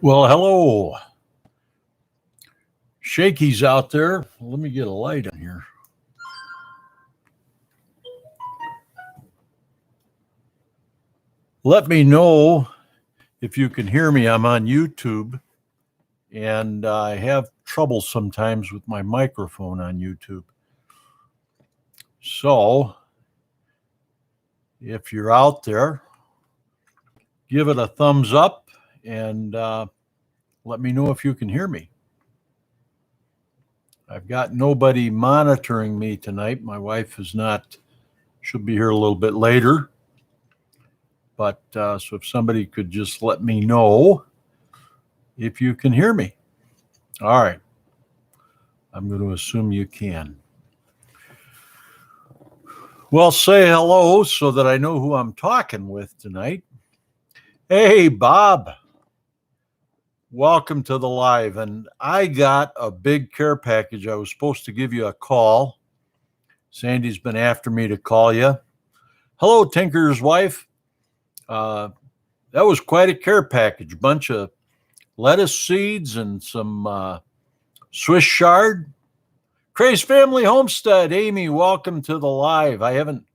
Well, hello. Shaky's out there. Let me get a light on here. Let me know if you can hear me. I'm on YouTube and I have trouble sometimes with my microphone on YouTube. So if you're out there, give it a thumbs up and let me know if you can hear me. I've got nobody monitoring me tonight. My wife is not, she'll be here a little bit later. But so if somebody could just let me know if you can hear me. All right. I'm going to assume you can. Well, say hello so that I know who I'm talking with tonight. Hey, Bob. Welcome to the live. And I got a big care package. I was supposed to give you a call. Sandy's been after me to call you. Hello, Tinker's wife. That was quite a care package. Bunch of lettuce seeds and some Swiss chard. Craze Family Homestead. Amy, welcome to the live. I haven't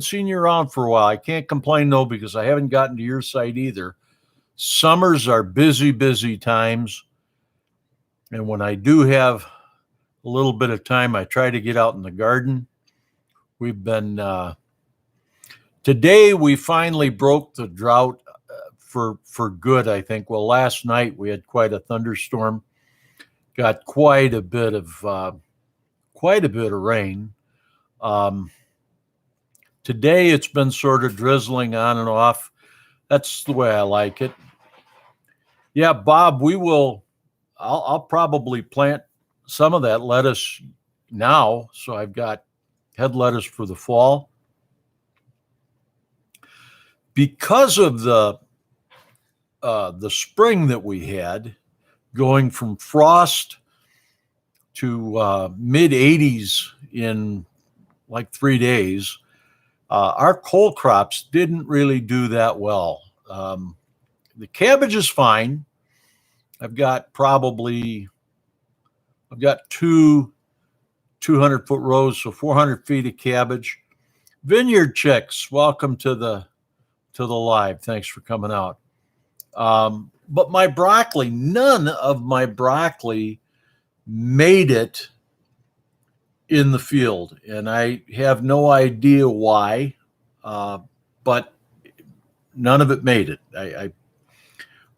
seen you around for a while. I can't complain though because I haven't gotten to your site either. Summers are busy times. And when I do have a little bit of time, I try to get out in the garden. We've been today we finally broke the drought for good, I think. Well, last night we had quite a thunderstorm. Got quite a bit of rain. Today it's been sort of drizzling on and off. That's the way I like it. Yeah, Bob, I'll probably plant some of that lettuce now. So I've got head lettuce for the fall. Because of the spring that we had, going from frost to mid 80s in like 3 days, our cole crops didn't really do that well. The cabbage is fine. I've got two 200-foot rows, so 400 feet of cabbage. Vineyard chicks, welcome to the live. Thanks for coming out. But my broccoli, none of my broccoli made it in the field, and I have no idea why, but none of it made it.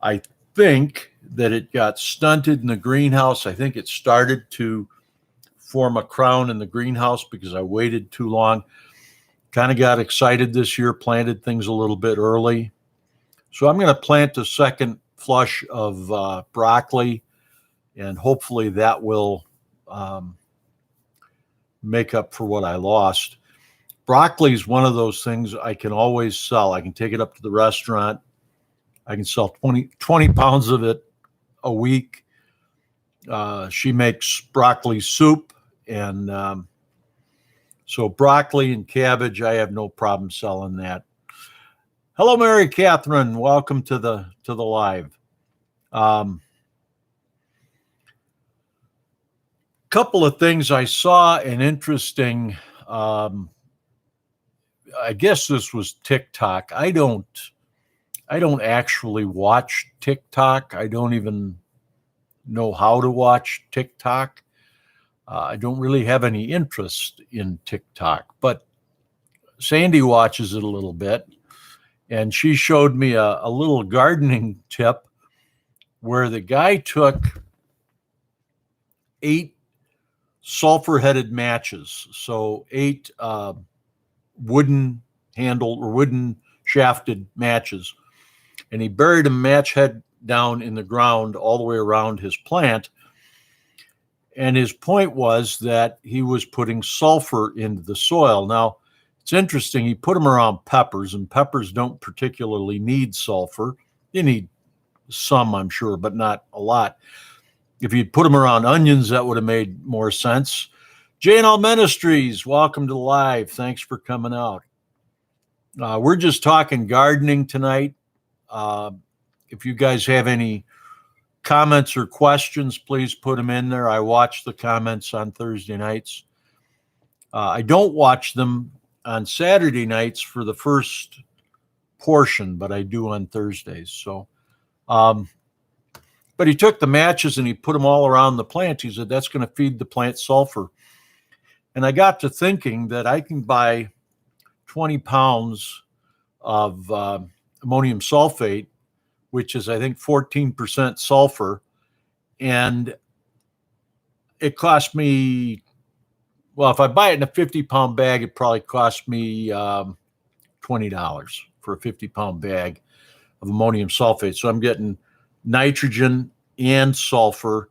I think that it got stunted in the greenhouse. I think it started to form a crown in the greenhouse because I waited too long. Kind of got excited this year, planted things a little bit early. So I'm going to plant a second flush of broccoli, and hopefully that will make up for what I lost. Broccoli is one of those things I can always sell. I can take it up to the restaurant. I can sell 20 pounds of it a week. She makes broccoli soup, and so broccoli and cabbage, I have no problem selling that. Hello, Mary Catherine. Welcome to the live. Couple of things I saw an interesting. I guess this was TikTok. I don't actually watch TikTok. I don't even know how to watch TikTok. I don't really have any interest in TikTok, but Sandy watches it a little bit, and she showed me a little gardening tip where the guy took 8 sulfur-headed matches, so 8 wooden handled or wooden shafted matches, and he buried a match head down in the ground all the way around his plant. And his point was that he was putting sulfur into the soil. Now, it's interesting. He put them around peppers, and peppers don't particularly need sulfur. They need some, I'm sure, but not a lot. If you'd put them around onions, that would have made more sense. J&L Ministries, welcome to the live. Thanks for coming out. We're just talking gardening tonight. If you guys have any comments or questions, please put them in there. I watch the comments on Thursday nights. I don't watch them on Saturday nights for the first portion, but I do on Thursdays. So, but he took the matches and he put them all around the plant. He said, that's going to feed the plant sulfur. And I got to thinking that I can buy 20 pounds of ammonium sulfate, which is, I think, 14% sulfur. And it cost me, well, if I buy it in a 50-pound bag, it probably cost me $20 for a 50-pound bag of ammonium sulfate. So I'm getting nitrogen and sulfur.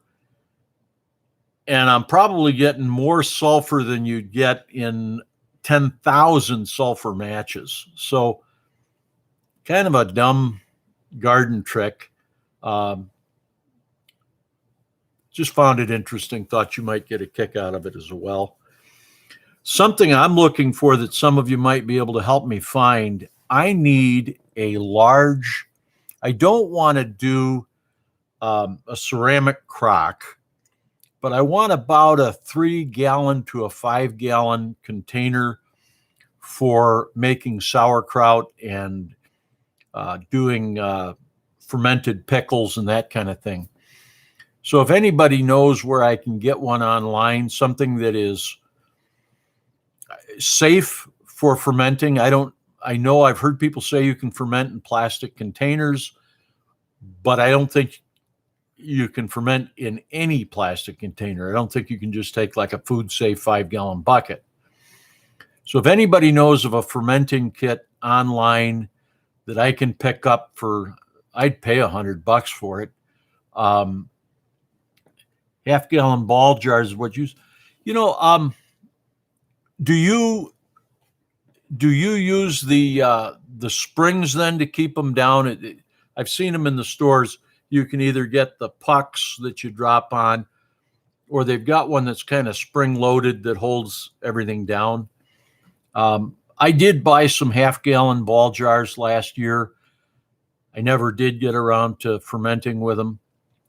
And I'm probably getting more sulfur than you'd get in 10,000 sulfur matches. So kind of a dumb garden trick. Just found it interesting. Thought you might get a kick out of it as well. Something I'm looking for that some of you might be able to help me find. I need a large, I don't want to do a ceramic crock, but I want about a 3-gallon to a 5-gallon container for making sauerkraut and doing fermented pickles and that kind of thing. So if anybody knows where I can get one online, something that is safe for fermenting. I know I've heard people say you can ferment in plastic containers, but I don't think you can ferment in any plastic container. I don't think you can just take like a food safe 5-gallon bucket. So if anybody knows of a fermenting kit online that I can pick up for, I'd pay $100 for it. Half-gallon ball jars is what do you use the springs then to keep them down? I've seen them in the stores. You can either get the pucks that you drop on, or they've got one that's kind of spring loaded that holds everything down. I did buy some half-gallon ball jars last year. I never did get around to fermenting with them.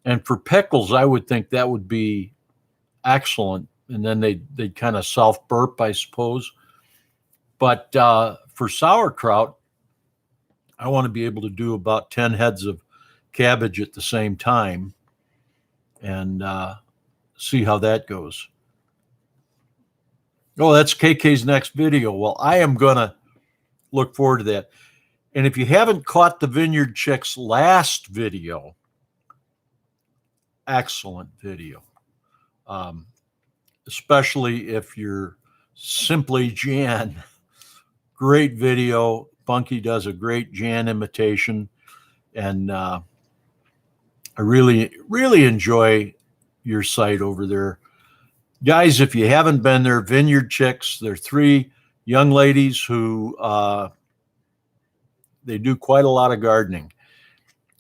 And for pickles, I would think that would be excellent. And then they'd kind of self-burp, I suppose. But for sauerkraut, I want to be able to do about 10 heads of cabbage at the same time and see how that goes. Oh, that's KK's next video. Well, I am going to look forward to that. And if you haven't caught the Vineyard Chicks last video, excellent video. Especially if you're simply Jan. Great video. Bunky does a great Jan imitation. And I really, really enjoy your site over there. Guys, if you haven't been there, Vineyard Chicks, they're 3 young ladies who they do quite a lot of gardening.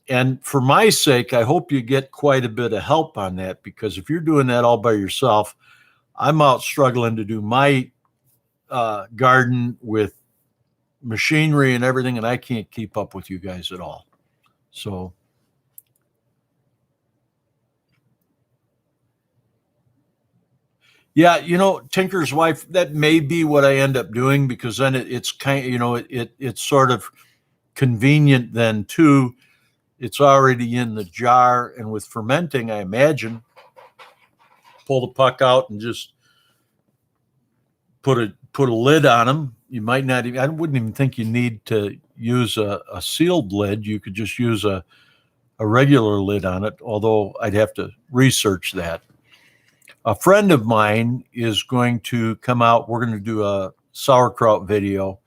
And for my sake, I hope you get quite a bit of help on that, because if you're doing that all by yourself, I'm out struggling to do my garden with machinery and everything, and I can't keep up with you guys at all. So yeah, Tinker's Wife, that may be what I end up doing, because then it's kind of, it's sort of convenient then too. It's already in the jar, and with fermenting, I imagine, pull the puck out and just put a lid on them. You might not even, I wouldn't even think you need to use a sealed lid. You could just use a regular lid on it, although I'd have to research that. A friend of mine is going to come out. We're going to do a sauerkraut video.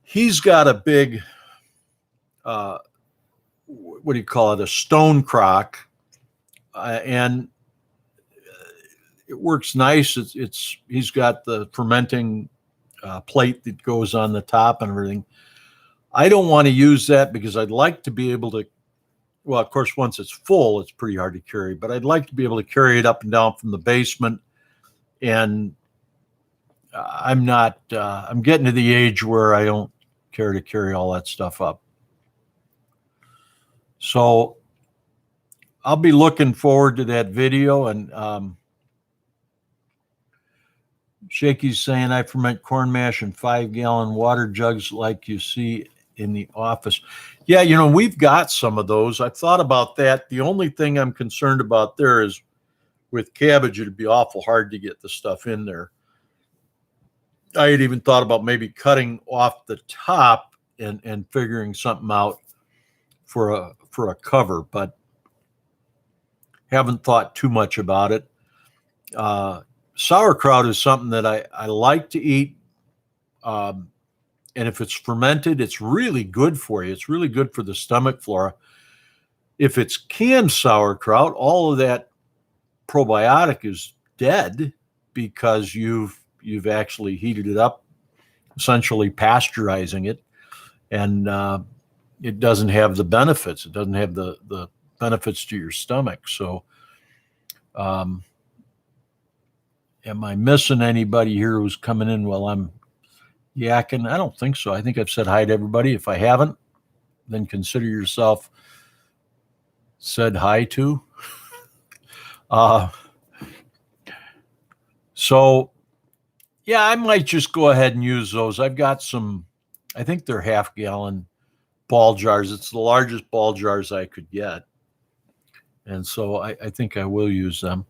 He's got a big, what do you call it? A stone crock. And it works nice. He's got the fermenting plate that goes on the top and everything. I don't want to use that because I'd like to be able to, well, of course, once it's full, it's pretty hard to carry, but I'd like to be able to carry it up and down from the basement. And I'm getting to the age where I don't care to carry all that stuff up. So I'll be looking forward to that video. And Shaky's saying I ferment corn mash in 5-gallon water jugs like you see in the office. Yeah, we've got some of those. I've thought about that. The only thing I'm concerned about there is with cabbage, it'd be awful hard to get the stuff in there. I had even thought about maybe cutting off the top and figuring something out for a cover, but haven't thought too much about it. Sauerkraut is something that I like to eat. And if it's fermented, it's really good for you. It's really good for the stomach flora. If it's canned sauerkraut, all of that probiotic is dead because you've actually heated it up, essentially pasteurizing it, and it doesn't have the benefits. It doesn't have the benefits to your stomach. So, am I missing anybody here who's coming in while I'm yakking? I don't think so. I think I've said hi to everybody. If I haven't, then consider yourself said hi to. So yeah, I might just go ahead and use those. I've got some, I think they're 1/2-gallon ball jars. It's the largest ball jars I could get. And so I think I will use them.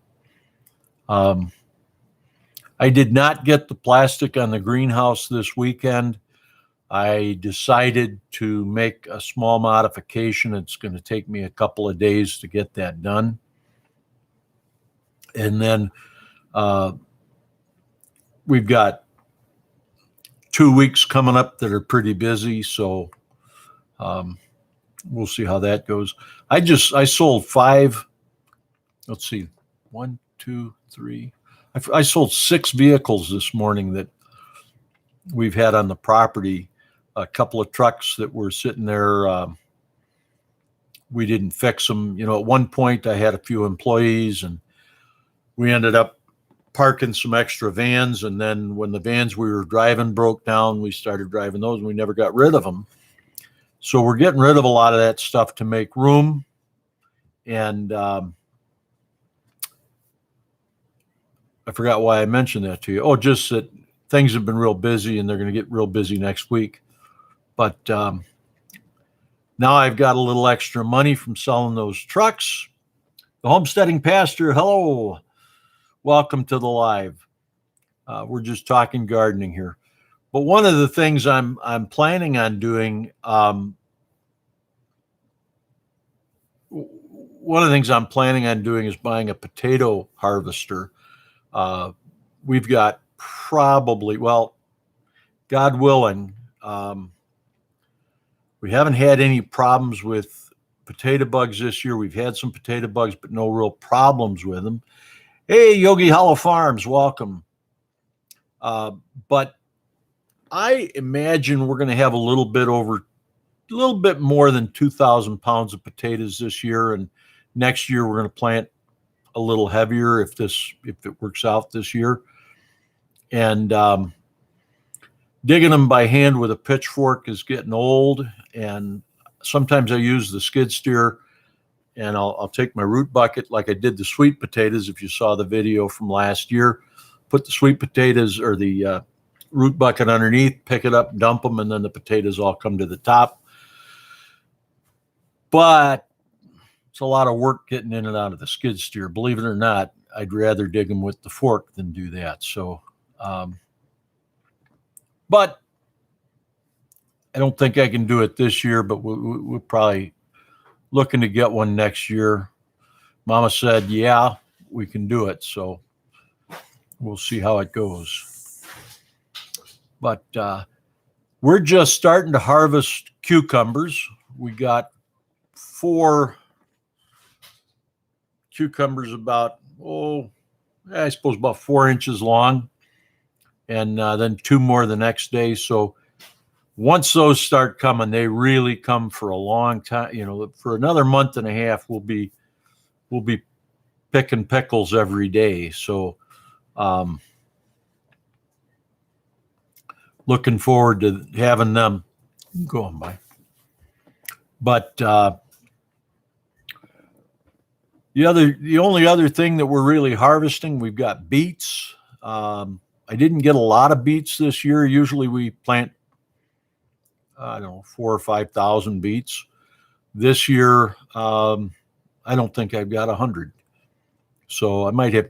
I did not get the plastic on the greenhouse this weekend. I decided to make a small modification. It's going to take me a couple of days to get that done. And then we've got 2 weeks coming up that are pretty busy. So we'll see how that goes. I sold 5. Let's see. 1, 2, 3. I sold 6 vehicles this morning that we've had on the property. A couple of trucks that were sitting there. We didn't fix them. At one point I had a few employees and we ended up parking some extra vans. And then when the vans we were driving broke down, we started driving those and we never got rid of them. So we're getting rid of a lot of that stuff to make room. And I forgot why I mentioned that to you. Oh, just that things have been real busy and they're going to get real busy next week. But now I've got a little extra money from selling those trucks. The Homesteading Pastor, hello. Welcome to the live. We're just talking gardening here. But one of the things I'm planning on doing, is buying a potato harvester. We've got probably, well, God willing, we haven't had any problems with potato bugs this year. We've had some potato bugs, but no real problems with them. Hey, Yogi Hollow Farms, welcome. But I imagine we're going to have a little bit more than 2,000 pounds of potatoes this year. And next year we're going to plant a little heavier if it works out this year. And digging them by hand with a pitchfork is getting old. And sometimes I use the skid steer and I'll take my root bucket like I did the sweet potatoes. If you saw the video from last year, put the sweet potatoes or the root bucket underneath, pick it up, dump them, and then the potatoes all come to the top. But it's a lot of work getting in and out of the skid steer. Believe it or not, I'd rather dig them with the fork than do that. So, but I don't think I can do it this year, but we're probably looking to get one next year. Mama said, yeah, we can do it. So we'll see how it goes. But we're just starting to harvest cucumbers. We got 4 cucumbers about, I suppose about 4 inches long, and then 2 more the next day. So once those start coming, they really come for a long time. For another month and a half, we'll be picking pickles every day. So looking forward to having them going by. But The only other thing that we're really harvesting, we've got beets. I didn't get a lot of beets this year. Usually we plant, I don't know, 4,000 or 5,000 beets. This year, I don't think I've got 100. So I might have,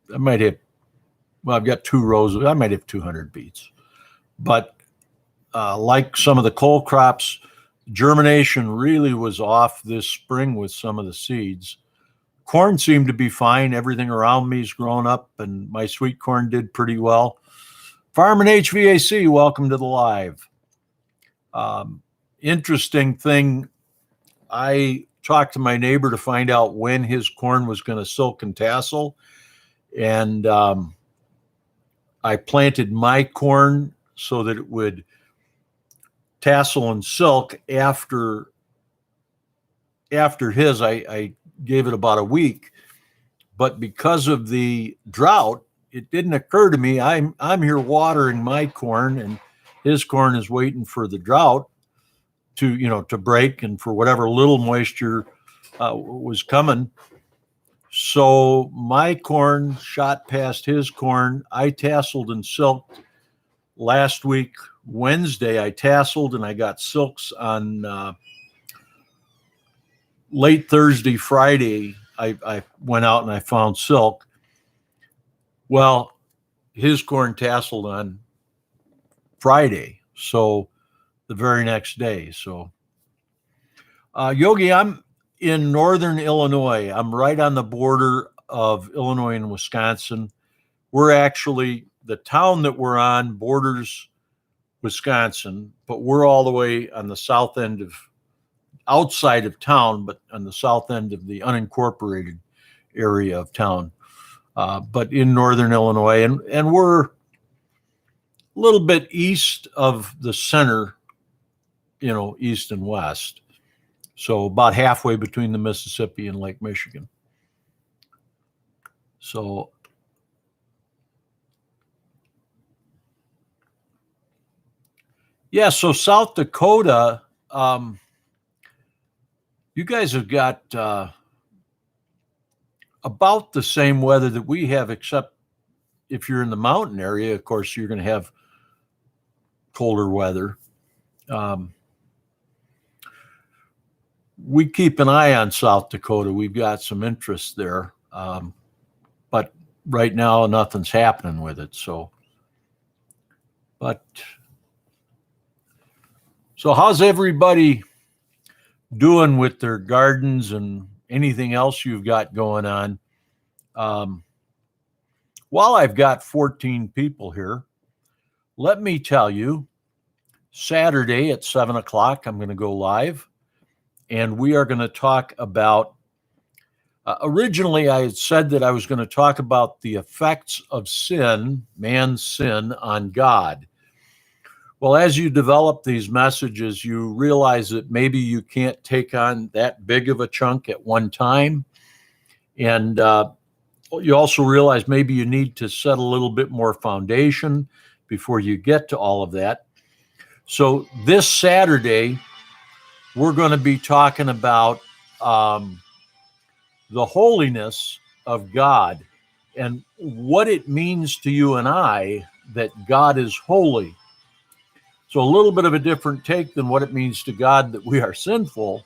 well, I've got 2 rows. I might have 200 beets. But like some of the cole crops, germination really was off this spring with some of the seeds. Corn seemed to be fine. Everything around me's grown up, and my sweet corn did pretty well. Farming HVAC, welcome to the live. Interesting thing, I talked to my neighbor to find out when his corn was going to silk and tassel, and I planted my corn so that it would tassel and silk after his. I gave it about a week, but because of the drought, it didn't occur to me. I'm here watering my corn, and his corn is waiting for the drought to break, and for whatever little moisture was coming. So my corn shot past his corn. I tasseled and silked last week. Wednesday I tasseled and I got silks on late Thursday, Friday. I went out and I found silk. Well, his corn tasseled on Friday, so the very next day. So Yogi, I'm in northern Illinois. I'm right on the border of Illinois and Wisconsin. We're actually, the town that we're on borders Wisconsin, but we're all the way on the south end of, outside of town, but on the south end of the unincorporated area of town, but in northern Illinois. And we're a little bit east of the center, east and west. So about halfway between the Mississippi and Lake Michigan. So yeah, so South Dakota, you guys have got about the same weather that we have, except if you're in the mountain area, of course, you're going to have colder weather. We keep an eye on South Dakota. We've got some interest there, but right now nothing's happening with it. So how's everybody doing with their gardens and anything else you've got going on? While I've got 14 people here, let me tell you, Saturday at 7 o'clock, I'm going to go live, and we are going to talk about, originally I had said that I was going to talk about the effects of sin, man's sin, on God. Well, as you develop these messages, you realize that maybe you can't take on that big of a chunk at one time. And you also realize maybe you need to set a little bit more foundation before you get to all of that. So this Saturday, we're going to be talking about the holiness of God and what it means to you and I that God is holy. So a little bit of a different take than what it means to God that we are sinful,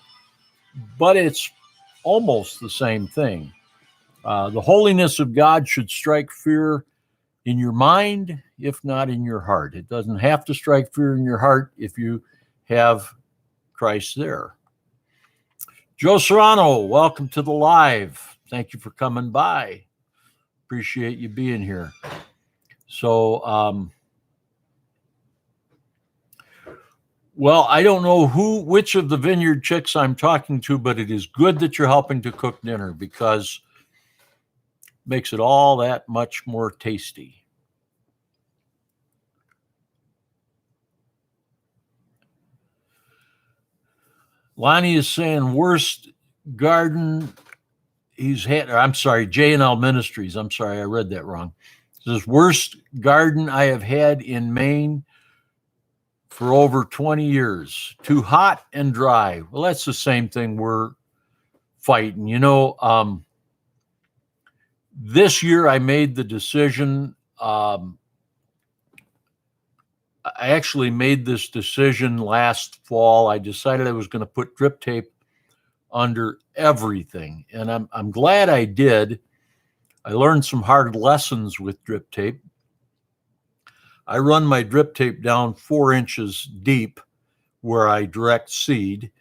but it's almost the same thing. The holiness of God should strike fear in your mind, if not in your heart. It doesn't have to strike fear in your heart if you have Christ there. Joe Serrano, welcome to the live. Thank you for coming by. Appreciate you being here. So, well, I don't know which of the Vineyard Chicks I'm talking to, but it is good that you're helping to cook dinner because it makes it all that much more tasty. Lonnie is saying worst garden he's had, or I'm sorry, J&L Ministries. I'm sorry, I read that wrong. It says worst garden I have had in Maine for over 20 years. Too hot and dry. Well, that's the same thing we're fighting. This year I made the decision. I actually made this decision last fall. I decided I was going to put drip tape under everything, and I'm glad I did. I learned some hard lessons with drip tape. I run my drip tape down 4 inches deep where I direct seed,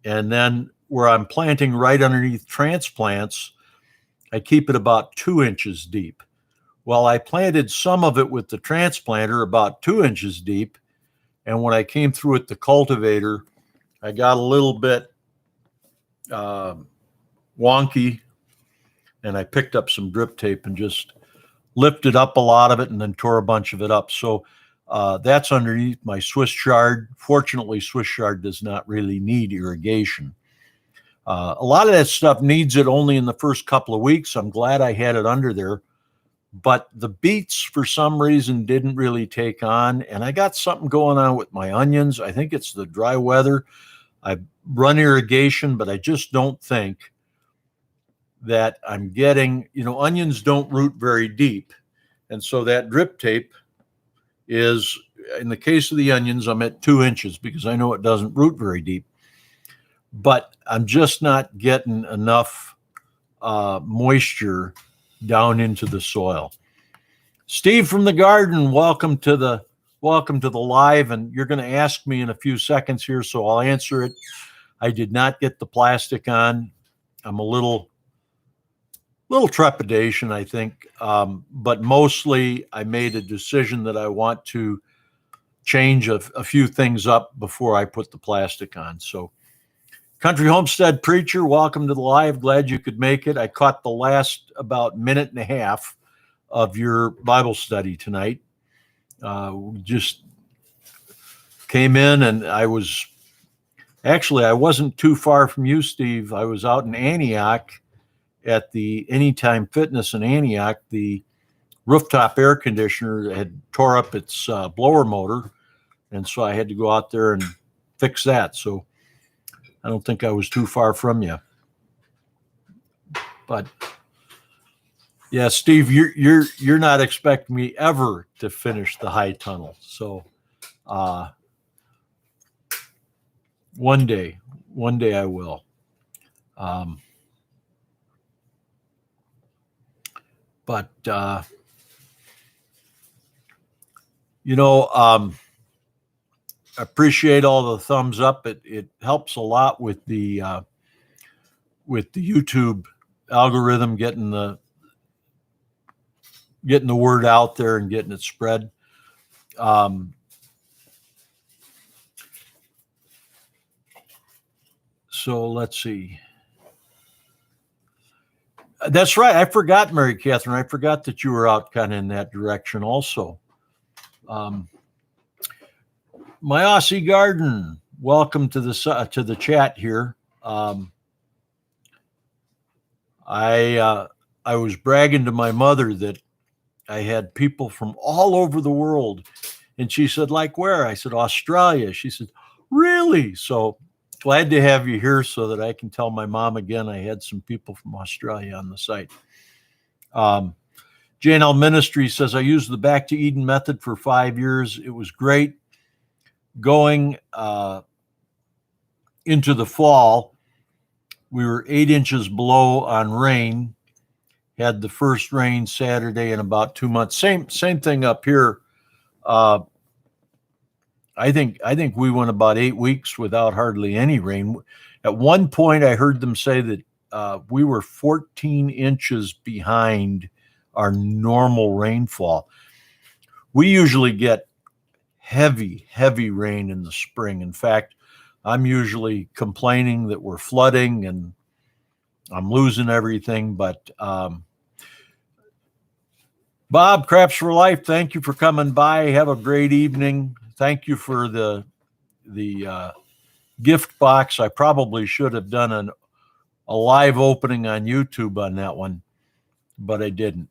and then where I'm planting right underneath transplants, I keep it about 2 inches deep. Well, I planted some of it with the transplanter about 2 inches deep, and when I came through with the cultivator, I got a little bit wonky, and I picked up some drip tape and just lifted up a lot of it and then tore a bunch of it up. So that's underneath my Swiss chard. Fortunately, Swiss chard does not really need irrigation. A lot of that stuff needs it only in the first couple of weeks. I'm glad I had it under there. But the beets, for some reason, didn't really take on. And I got something going on with my onions. I think it's the dry weather. I run irrigation, but I just don't think that I'm getting, onions don't root very deep. And so that drip tape is, in the case of the onions, I'm at 2 inches because I know it doesn't root very deep. But I'm just not getting enough moisture down into the soil. Steve from the garden, welcome to the live, and you're going to ask me in a few seconds here, so I'll answer it. I did not get the plastic on. I'm a little trepidation, I think, but mostly I made a decision that I want to change a few things up before I put the plastic on. So Country Homestead Preacher, welcome to the live. Glad you could make it. I caught the last about minute and a half of your Bible study tonight. We just came in, and I wasn't too far from you, Steve. I was out in Antioch at the Anytime Fitness in Antioch. The rooftop air conditioner had tore up its blower motor, and so I had to go out there and fix that. So I don't think I was too far from you. But yeah, Steve, you're not expecting me ever to finish the high tunnel. So one day I will. But I appreciate all the thumbs up. It helps a lot with the YouTube algorithm getting the word out there and getting it spread. So let's see. That's right. I forgot, Mary Catherine. I forgot that you were out kind of in that direction also. My Aussie Garden, welcome to the chat here. I was bragging to my mother that I had people from all over the world, and she said, "Like where?" I said, "Australia." She said, "Really?" So glad to have you here so that I can tell my mom again I had some people from Australia on the site. JNL Ministry says, I used the Back to Eden method for 5 years. It was great. Going into the fall, we were 8 inches below on rain. Had the first rain Saturday in about 2 months. Same thing up here. I think we went about 8 weeks without hardly any rain. At one point, I heard them say that we were 14 inches behind our normal rainfall. We usually get heavy rain in the spring. In fact, I'm usually complaining that we're flooding and I'm losing everything. But Bob, Craps for Life, thank you for coming by. Have a great evening. Thank you for the gift box. I probably should have done a live opening on YouTube on that one, but I didn't.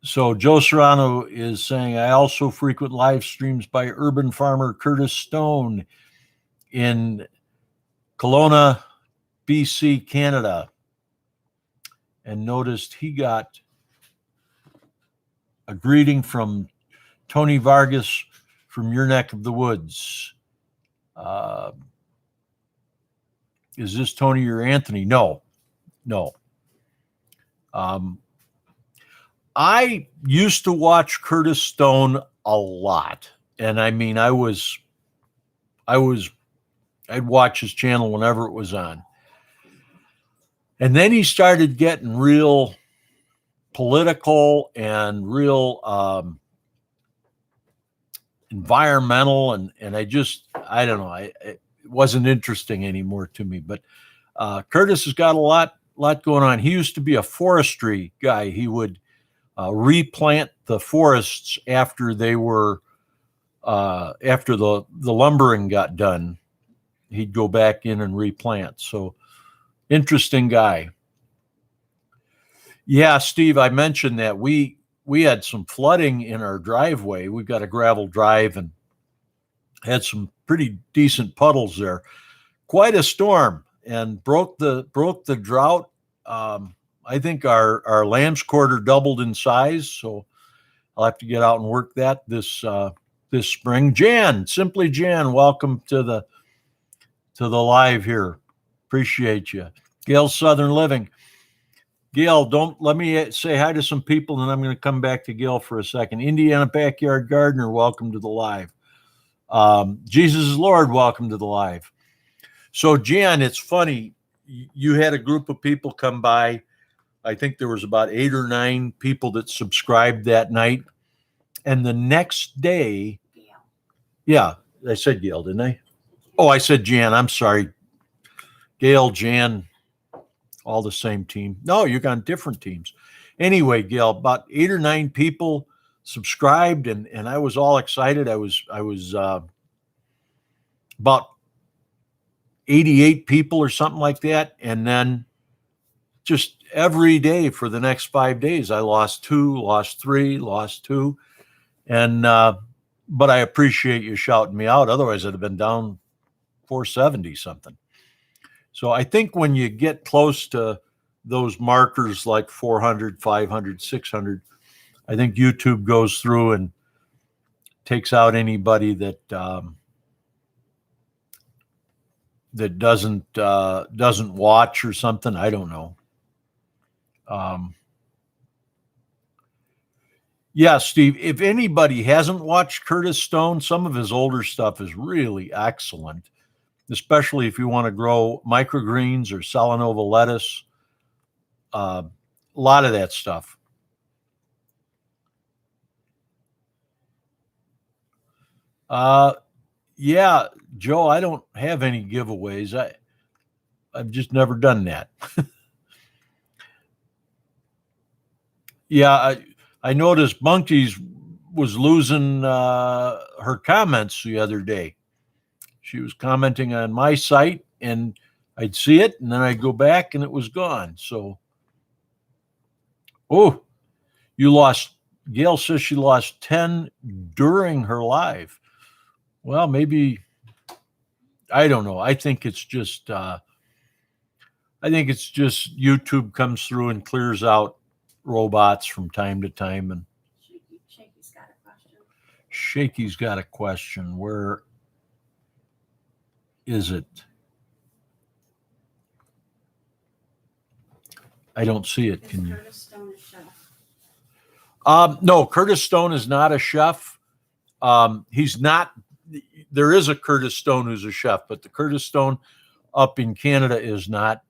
So Joe Serrano is saying, I also frequent live streams by urban farmer Curtis Stone in Kelowna, BC, Canada, and noticed he got a greeting from Tony Vargas from your neck of the woods. Is this Tony or Anthony? No. I used to watch Curtis Stone a lot. And I mean, I'd watch his channel whenever it was on. And then he started getting real political and real environmental. And I don't know. It wasn't interesting anymore to me. But Curtis has got a lot going on. He used to be a forestry guy. He would replant the forests after they were after the lumbering got done. He'd go back in and replant. So interesting guy. Yeah, Steve, I mentioned that we had some flooding in our driveway. We've got a gravel drive and had some pretty decent puddles there. Quite a storm, and broke the drought. I think our lamb's quarter doubled in size, so I'll have to get out and work that this spring. Jan, Simply Jan, welcome to the live here. Appreciate you. Gail Southern Living. Gail, let me say hi to some people, and then I'm going to come back to Gail for a second. Indiana Backyard Gardener, welcome to the live. Jesus is Lord, welcome to the live. So, Jan, it's funny. You had a group of people come by. I think there was about 8 or 9 people that subscribed that night. And the next day, yeah, I said Gail, didn't I? Oh, I said Jan. I'm sorry. Gail, Jan, all the same team. No, you're on different teams. Anyway, Gail, about 8 or 9 people subscribed, and I was all excited. I was about 88 people or something like that. And then just every day for the next 5 days, I lost 2, lost 3, lost 2. And, but I appreciate you shouting me out. Otherwise I'd have been down 470 something. So I think when you get close to those markers like 400, 500, 600, I think YouTube goes through and takes out anybody that doesn't watch or something. I don't know. Yeah, Steve, if anybody hasn't watched Curtis Stone, some of his older stuff is really excellent, especially if you want to grow microgreens or Salanova lettuce. A lot of that stuff. Yeah, Joe, I don't have any giveaways. I've just never done that. Yeah, I noticed Bunkies was losing her comments the other day. She was commenting on my site, and I'd see it, and then I'd go back, and it was gone. So, oh, you lost. Gail says she lost 10 during her live. Well, maybe, I don't know. I think it's just YouTube comes through and clears out robots from time to time. And Shaky's got a question. Shaky's got a question. Where is it? I don't see it. Is Curtis Stone a chef? No, Curtis Stone is not a chef. He's not. There is a Curtis Stone who's a chef, but the Curtis Stone up in Canada is not.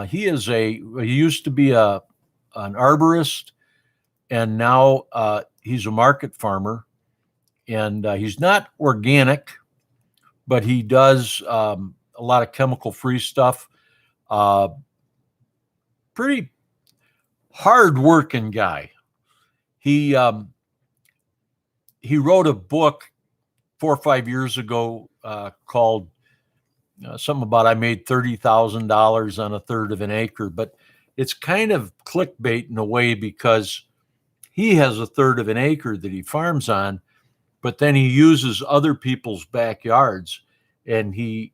He used to be an arborist, and now he's a market farmer, and he's not organic, but he does a lot of chemical-free stuff. Pretty hard-working guy. He wrote a book 4 or 5 years ago called something about I made $30,000 on a third of an acre, but it's kind of clickbait in a way because he has a third of an acre that he farms on, but then he uses other people's backyards, and he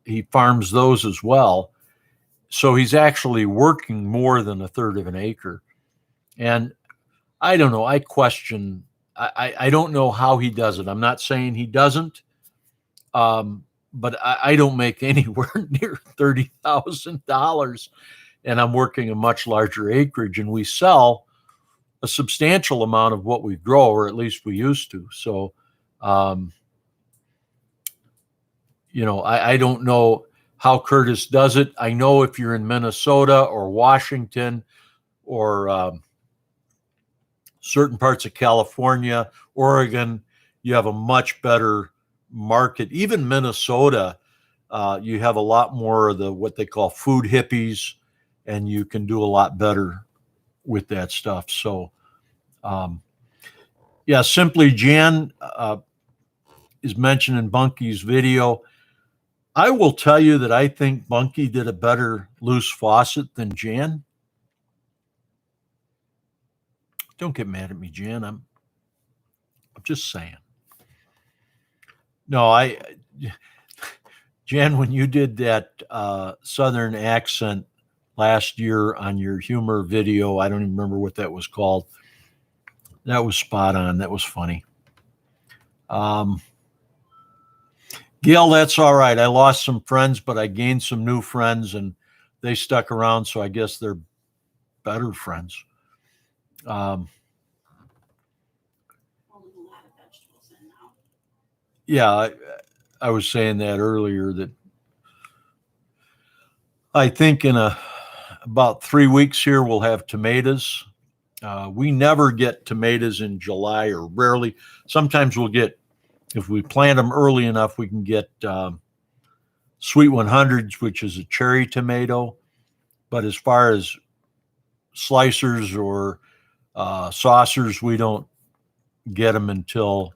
he farms those as well. So he's actually working more than a third of an acre. And I don't know. I question. I don't know how he does it. I'm not saying he doesn't, but I don't make anywhere near $30,000, and I'm working a much larger acreage, and we sell a substantial amount of what we grow, or at least we used to. So, I don't know how Curtis does it. I know if you're in Minnesota or Washington or certain parts of California, Oregon, you have a much better market. Even Minnesota, you have a lot more of the what they call food hippies, and you can do a lot better with that stuff. So, Simply Jan is mentioned in Bunky's video. I will tell you that I think Bunky did a better loose faucet than Jan. Don't get mad at me, Jan. I'm just saying. No, Jan, when you did that Southern accent last year on your humor video, I don't even remember what that was called. That was spot on. That was funny. Gail, that's all right. I lost some friends, but I gained some new friends, and they stuck around, so I guess they're better friends. Holding a lot of vegetables in now. Yeah, I was saying that earlier, that I think in about 3 weeks here, we'll have tomatoes. We never get tomatoes in July, or rarely. Sometimes we'll get, if we plant them early enough, we can get Sweet 100s, which is a cherry tomato. But as far as slicers or saucers, we don't get them until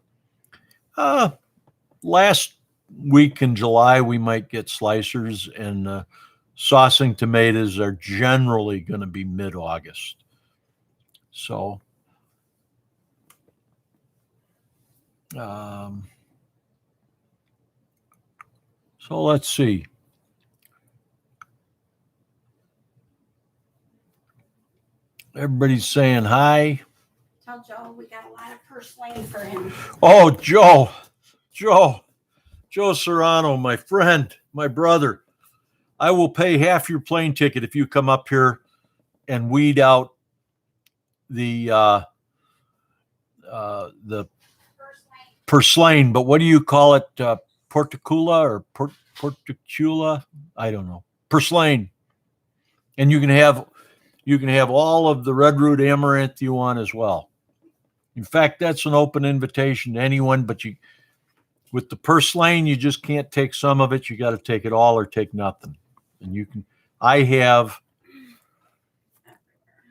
last week in July. We might get slicers, and saucing tomatoes are generally going to be mid-August. So, let's see. Everybody's saying hi. Tell Joe we got a lot of purslane for him. Oh, Joe Serrano, my friend, my brother. I will pay half your plane ticket if you come up here and weed out the purslane. But what do you call it? Porticula or porticula? I don't know. Purslane. And you can have all of the red root amaranth you want as well. In fact, that's an open invitation to anyone, but with the purslane, you just can't take some of it. You got to take it all or take nothing. And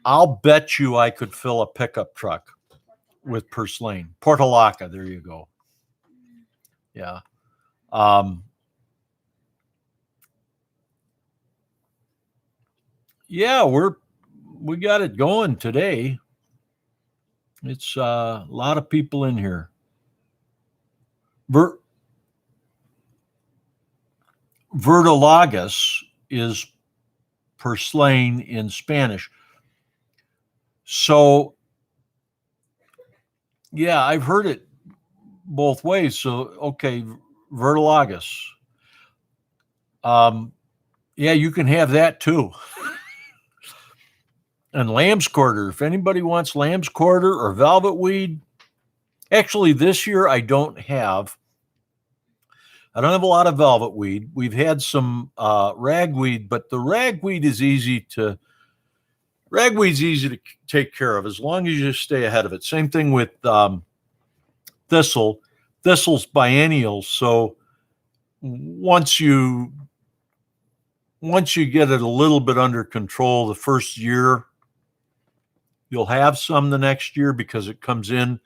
I'll bet you I could fill a pickup truck with purslane. Portulaca, there you go. Yeah. Yeah, we got it going today. It's a lot of people in here. Verdolagas is purslane in Spanish. So, yeah, I've heard it both ways. So, okay, verdolagas. Yeah, you can have that too. And lamb's quarter. If anybody wants lamb's quarter or velvet weed, actually this year I don't have a lot of velvet weed. We've had some ragweed, but the ragweed is easy to take care of as long as you stay ahead of it. Same thing with thistle. Thistle's biennial, so once you get it a little bit under control the first year, you'll have some the next year because it comes in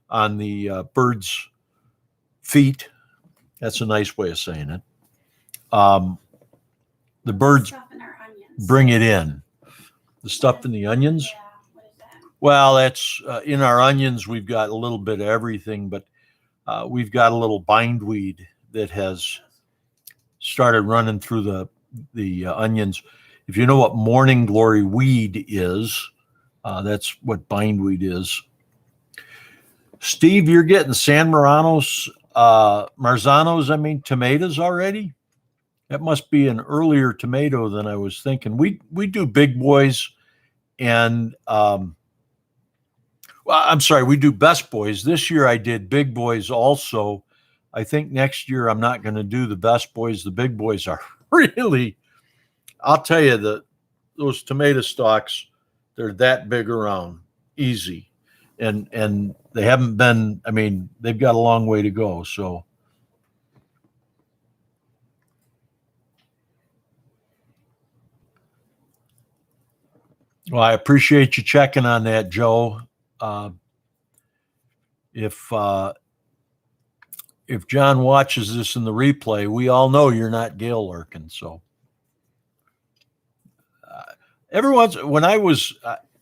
on the bird's feet. That's a nice way of saying it. The birds Stuff in our onions. bring it in. The stuff in the onions? Yeah, what is that? Well, that's in our onions, we've got a little bit of everything, but we've got a little bindweed that has started running through the onions. If you know what morning glory weed is, that's what bindweed is. Steve, you're getting San Marzanos, tomatoes already? That must be an earlier tomato than I was thinking. We do big boys and I'm sorry, we do best boys. This year I did big boys also. I think next year I'm not going to do the best boys. The big boys are really, I'll tell you, those tomato stalks, they're that big around, easy. And they haven't been, they've got a long way to go. So well, I appreciate you checking on that, Joe. If John watches this in the replay, we all know you're not Gail Lurkin. So when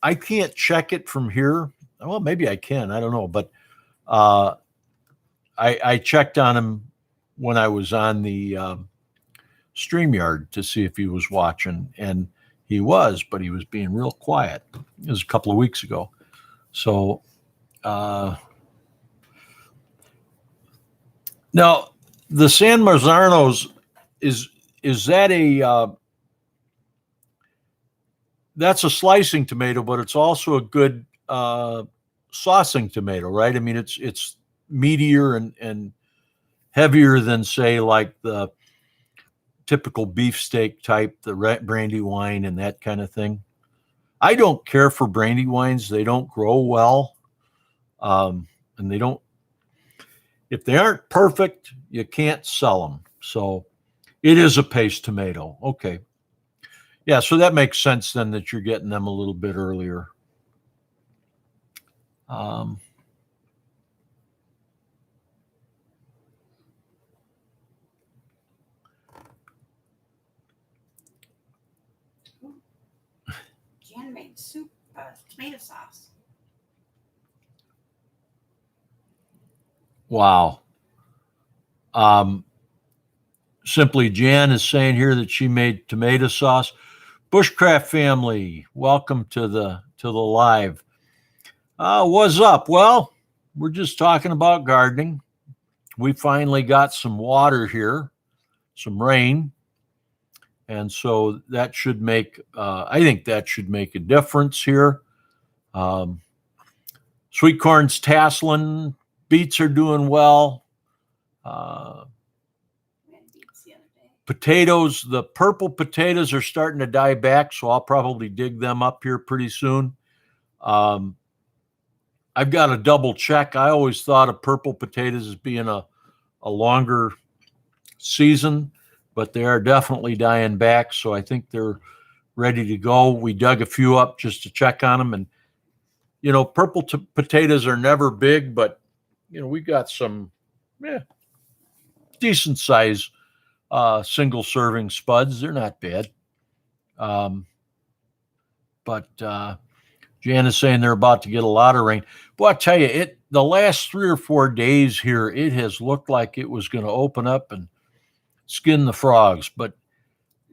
I can't check it from here. Well, maybe I can. I don't know. But I checked on him when I was on the StreamYard to see if he was watching. And he was, but he was being real quiet. It was a couple of weeks ago. So now the San Marzanos, is that that's a slicing tomato, but it's also a good saucing tomato, right? It's meatier and heavier than, say, like the typical beefsteak type, the Brandywine and that kind of thing. I don't care for Brandywines. They don't grow well. And they don't, if they aren't perfect, you can't sell them. So it is a paste tomato. Okay. Yeah, so that makes sense then that you're getting them a little bit earlier. Jan made soup, tomato sauce. Wow. Simply Jan is saying here that she made tomato sauce. Bushcraft family, welcome to the live. What's up? Well, we're just talking about gardening. We finally got some water here, some rain. And so that should make, I think that should make a difference here. Sweet corn's tasseling, beets are doing well. Potatoes, the purple potatoes are starting to die back, so I'll probably dig them up here pretty soon. I've got to double check. I always thought of purple potatoes as being a longer season, but they are definitely dying back, so I think they're ready to go. We dug a few up just to check on them, and purple potatoes are never big, but we got some decent size single serving spuds. They're not bad. But Jan is saying they're about to get a lot of rain. Boy, I tell you, the last 3 or 4 days here, it has looked like it was going to open up and skin the frogs, but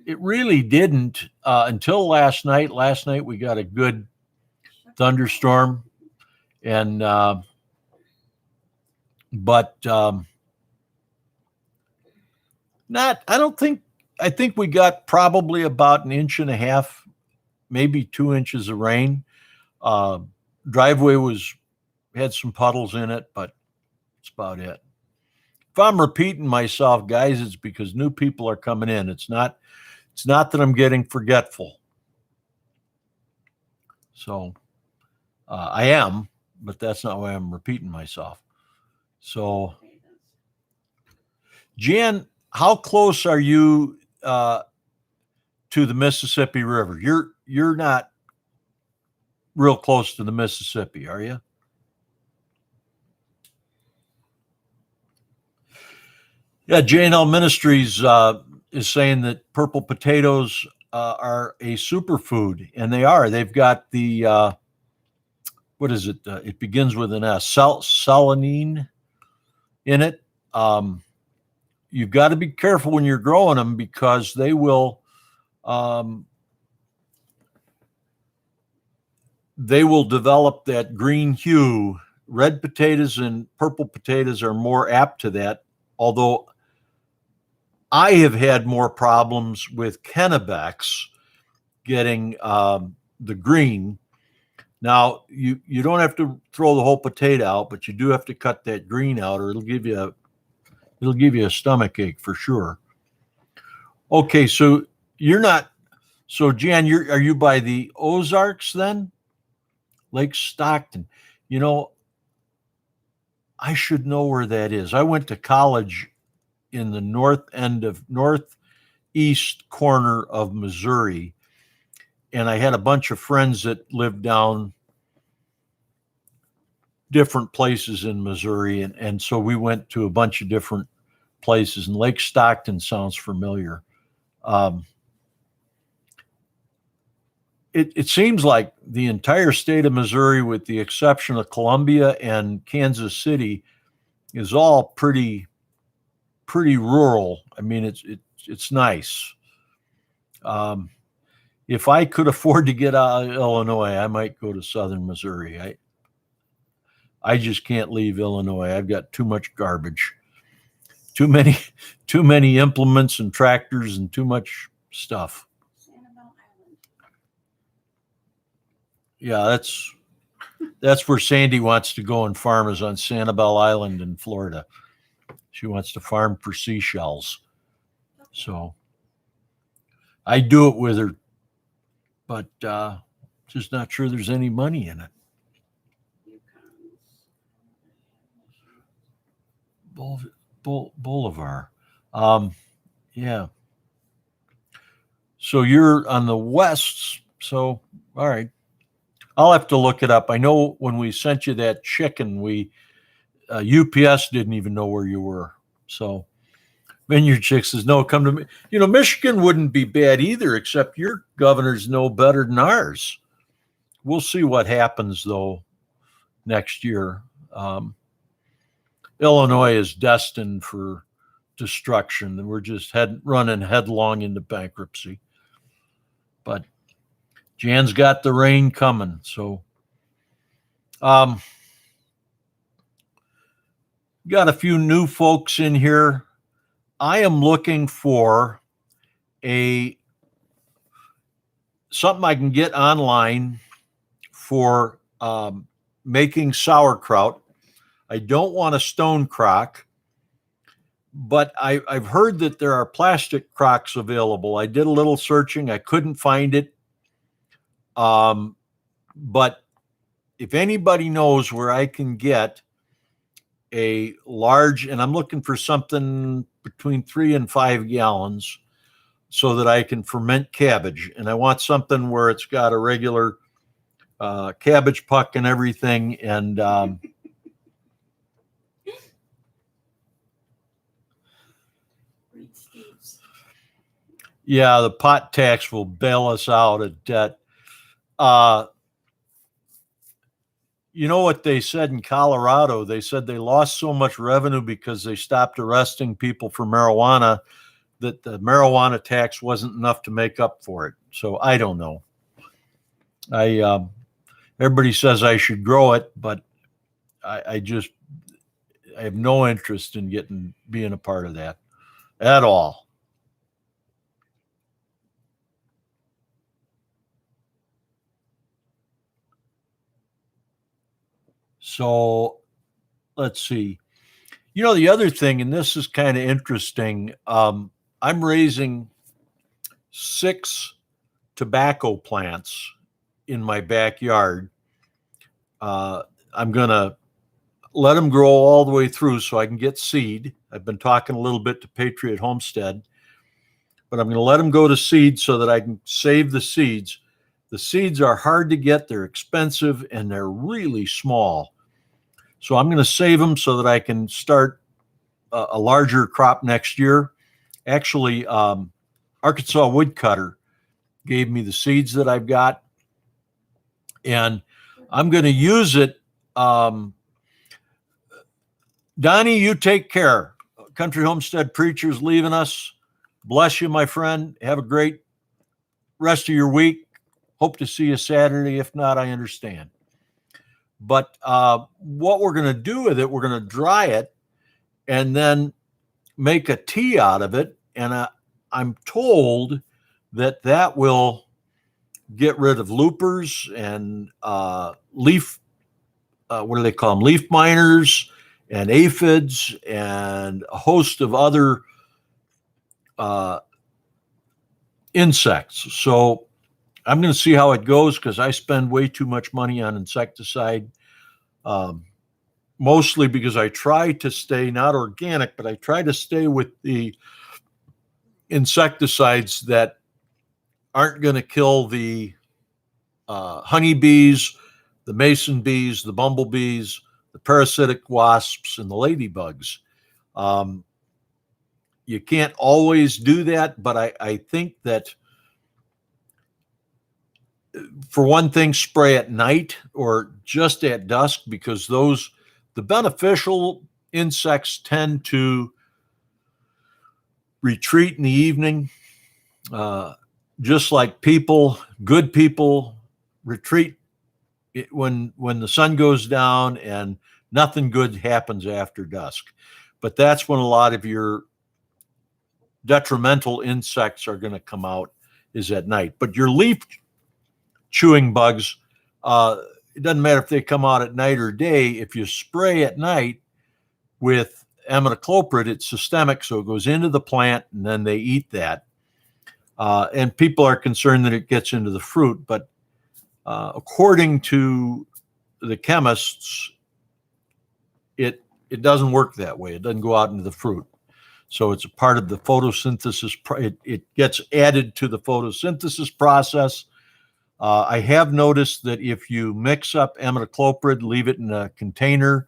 it really didn't until last night. Last night we got a good thunderstorm, and I think we got probably about 1.5 inches, maybe 2 inches of rain. Driveway had some puddles in it, but that's about it. If I'm repeating myself, guys, it's because new people are coming in. It's not that I'm getting forgetful. So I am, but that's not why I'm repeating myself. So Jan, how close are you to the Mississippi River? You're not real close to the Mississippi, are you? Yeah, J&L Ministries is saying that purple potatoes are a superfood, and they are. They've got the what is it? It begins with an S. Selenine in it. you've got to be careful when you're growing them because they will develop that green hue. Red potatoes and purple potatoes are more apt to that, although I have had more problems with Kennebecs getting the green. Now, you don't have to throw the whole potato out, but you do have to cut that green out, or it'll give you a stomach ache for sure. Okay, so you're not. So Jan, are you by the Ozarks then? Lake Stockton. You know, I should know where that is. I went to college in the northeast corner of Missouri, and I had a bunch of friends that lived down different places in Missouri, and so we went to a bunch of different places, and Lake Stockton sounds familiar. It seems like the entire state of Missouri, with the exception of Columbia and Kansas City, is all pretty rural. I mean, it's nice. If I could afford to get out of Illinois, I might go to southern Missouri. I just can't leave Illinois. I've got too much garbage, too many implements and tractors, and too much stuff. Sanibel Island. Yeah, that's where Sandy wants to go and farm, is on Sanibel Island in Florida. She wants to farm for seashells. So I do it with her, but just not sure there's any money in it. Bolivar. Yeah. So you're on the west. So, all right. I'll have to look it up. I know when we sent you that chicken, UPS didn't even know where you were. So Vineyard Chick says, no, come to me. You know, Michigan wouldn't be bad either, except your governors know better than ours. We'll see what happens, though, next year. Illinois is destined for destruction, and we're just running headlong into bankruptcy. But Jan's got the rain coming, so got a few new folks in here. I am looking for something I can get online for making sauerkraut. I don't want a stone crock, but I've heard that there are plastic crocks available. I did a little searching. I couldn't find it. But if anybody knows where I can get a large, and I'm looking for something between 3 and 5 gallons so that I can ferment cabbage. And I want something where it's got a regular cabbage puck and everything. And yeah, the pot tax will bail us out of debt. You know what they said in Colorado? They said they lost so much revenue because they stopped arresting people for marijuana that the marijuana tax wasn't enough to make up for it. So I don't know. Everybody says I should grow it, but I have no interest in being a part of that at all. So let's see. You know, the other thing, and this is kind of interesting, I'm raising 6 tobacco plants in my backyard. I'm going to let them grow all the way through so I can get seed. I've been talking a little bit to Patriot Homestead, but I'm going to let them go to seed so that I can save the seeds. The seeds are hard to get, they're expensive, and they're really small. So I'm going to save them so that I can start a larger crop next year. Actually, Arkansas Woodcutter gave me the seeds that I've got, and I'm going to use it. Donnie, you take care, Country Homestead Preacher's leaving us. Bless you, my friend. Have a great rest of your week. Hope to see you Saturday. If not, I understand. But what we're going to do with it, we're going to dry it and then make a tea out of it. And I'm told that that will get rid of loopers and leaf, what do they call them? Leaf miners and aphids and a host of other insects. So I'm going to see how it goes because I spend way too much money on insecticide, mostly because I try to stay not organic, but I try to stay with the insecticides that aren't going to kill the honeybees, the mason bees, the bumblebees, the parasitic wasps, and the ladybugs. You can't always do that, but I think that for one thing, spray at night or just at dusk because the beneficial insects tend to retreat in the evening, just like good people retreat when the sun goes down and nothing good happens after dusk. But that's when a lot of your detrimental insects are going to come out is at night. But your leaf chewing bugs, it doesn't matter if they come out at night or day. If you spray at night with imidacloprid, it's systemic, so it goes into the plant and then they eat that. And people are concerned that it gets into the fruit, but according to the chemists, it doesn't work that way. It doesn't go out into the fruit. So it's a part of the photosynthesis. It gets added to the photosynthesis process. I have noticed that if you mix up imidacloprid, leave it in a container,